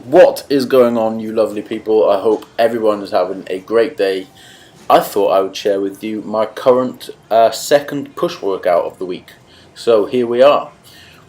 What is going on, you lovely people? I hope everyone is having a great day. I thought I would share with you my current second push workout of the week. So here we are.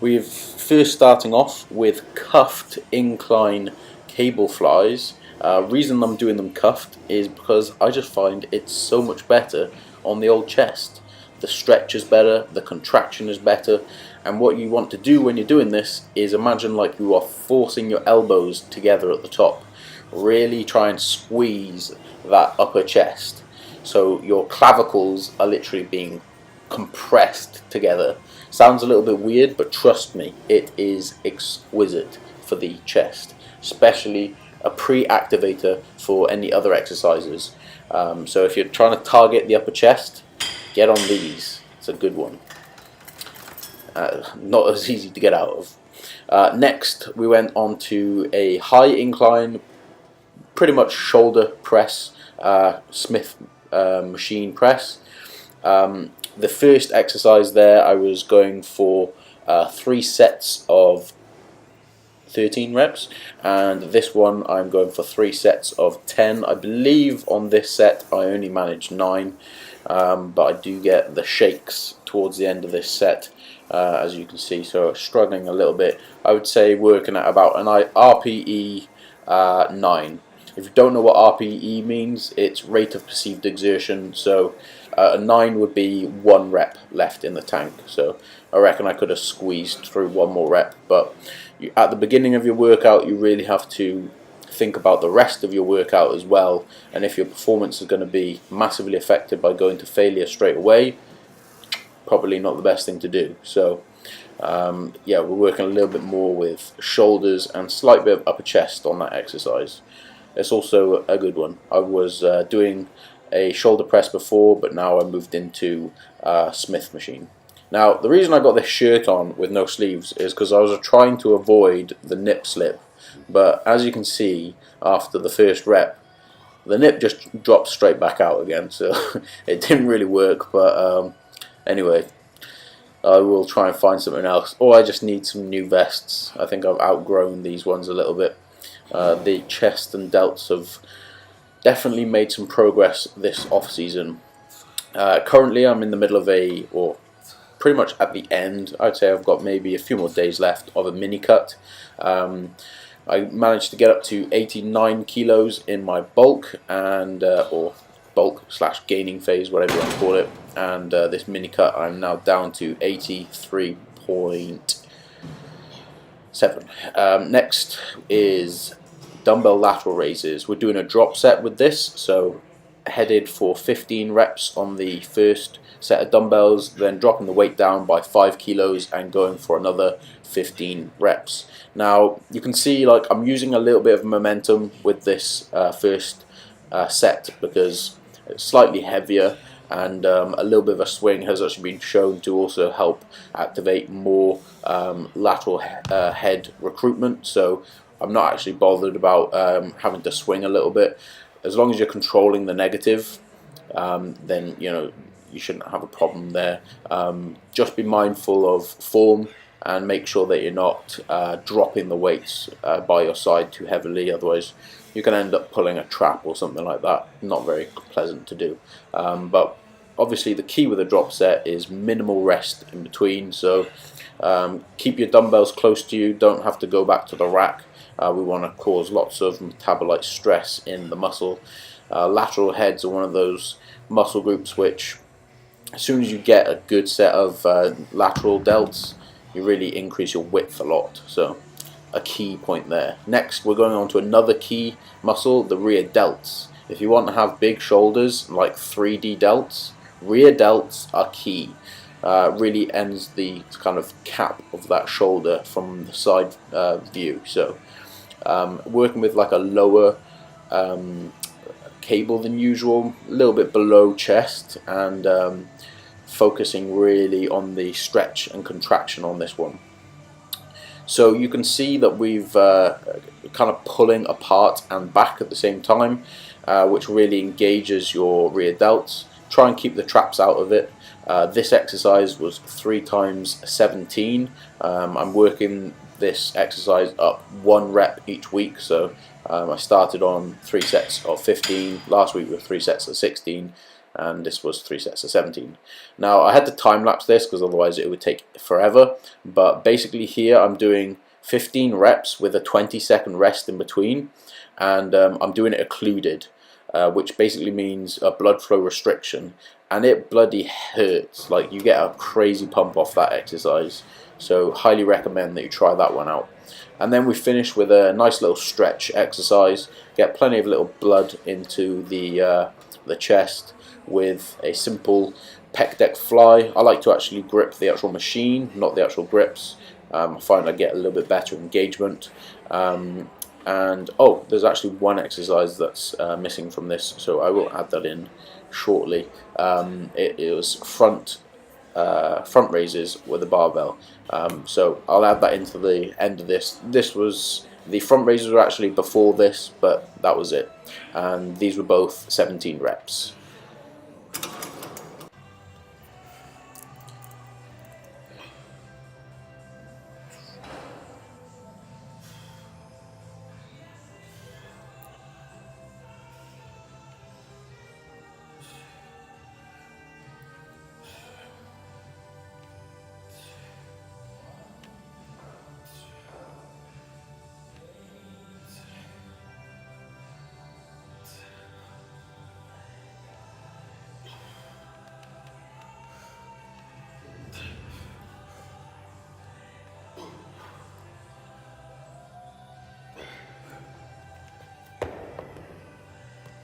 We're first starting off with cuffed incline cable flies. Reason I'm doing them cuffed is because I just find it's so much better on the old chest. The stretch is better, the contraction is better, and what you want to do when you're doing this is imagine like you are forcing your elbows together at the top. Really try and squeeze that upper chest. So your clavicles are literally being compressed together. Sounds a little bit weird, but trust me, it is exquisite for the chest, especially a pre-activator for any other exercises. So if you're trying to target the upper chest, get on these. It's a good one. Not as easy to get out of. Next, we went on to a high incline, pretty much shoulder press, Smith machine press. The first exercise there, I was going for 3 sets of 13 reps, and this one I'm going for 3 sets of 10. I believe on this set I only managed 9, but I do get the shakes towards the end of this set, as you can see, so struggling a little bit. I would say working at about an RPE 9. If you don't know what RPE means, it's rate of perceived exertion. So a 9 would be 1 rep left in the tank. So I reckon I could have squeezed through 1 more rep. But at the beginning of your workout, you really have to think about the rest of your workout as well. And if your performance is going to be massively affected by going to failure straight away, probably not the best thing to do. So yeah, we're working a little bit more with shoulders and slight bit of upper chest on that exercise. It's also a good one. I was doing a shoulder press before, but now I moved into Smith machine. Now, the reason I got this shirt on with no sleeves is because I was trying to avoid the nip slip. But as you can see, after the first rep, the nip just dropped straight back out again. So it didn't really work. But anyway, I will try and find something else. Or I just need some new vests. I think I've outgrown these ones a little bit. The chest and delts have definitely made some progress this off season. Currently I'm in the middle of or pretty much at the end, I'd say I've got maybe a few more days left of a mini cut. I managed to get up to 89 kilos in my bulk, and or bulk / gaining phase, whatever you want to call it, and this mini cut I'm now down to 83.7. Next is dumbbell lateral raises. We're doing a drop set with this, so headed for 15 reps on the first set of dumbbells, then dropping the weight down by 5 kilos and going for another 15 reps. Now you can see like I'm using a little bit of momentum with this first set because it's slightly heavier, and a little bit of a swing has actually been shown to also help activate more lateral head recruitment. So I'm not actually bothered about having to swing a little bit. As long as you're controlling the negative, then you shouldn't have a problem there. Just be mindful of form and make sure that you're not dropping the weights by your side too heavily, otherwise you can end up pulling a trap or something like that. Not very pleasant to do. But obviously the key with a drop set is minimal rest in between, so keep your dumbbells close to you, don't have to go back to the rack. We want to cause lots of metabolite stress in the muscle. Lateral heads are one of those muscle groups which, as soon as you get a good set of lateral delts, you really increase your width a lot. So a key point there. Next, we're going on to another key muscle, the rear delts. If you want to have big shoulders, like 3D delts, rear delts are key. Really ends the kind of cap of that shoulder from the side view. So working with like a lower cable than usual, a little bit below chest, and focusing really on the stretch and contraction on this one. So you can see that we've kind of pulling apart and back at the same time, which really engages your rear delts. Try and keep the traps out of it. This exercise was 3 times 17. I'm working this exercise up 1 rep each week. So I started on 3 sets of 15, last week with 3 sets of 16, and this was 3 sets of 17. Now I had to time lapse this because otherwise it would take forever, but basically here I'm doing 15 reps with a 20-second rest in between, and I'm doing it occluded, which basically means a blood flow restriction, and it bloody hurts. Like, you get a crazy pump off that exercise, so highly recommend that you try that one out. And then we finish with a nice little stretch exercise, get plenty of little blood into the chest with a simple pec deck fly. I like to actually grip the actual machine, not the actual grips. I find I get a little bit better engagement. And oh, there's actually one exercise that's missing from this, so I will add that in shortly. It was front raises with a barbell. So I'll add that into the end of this. The front raises were actually before this, but that was it. And these were both 17 reps.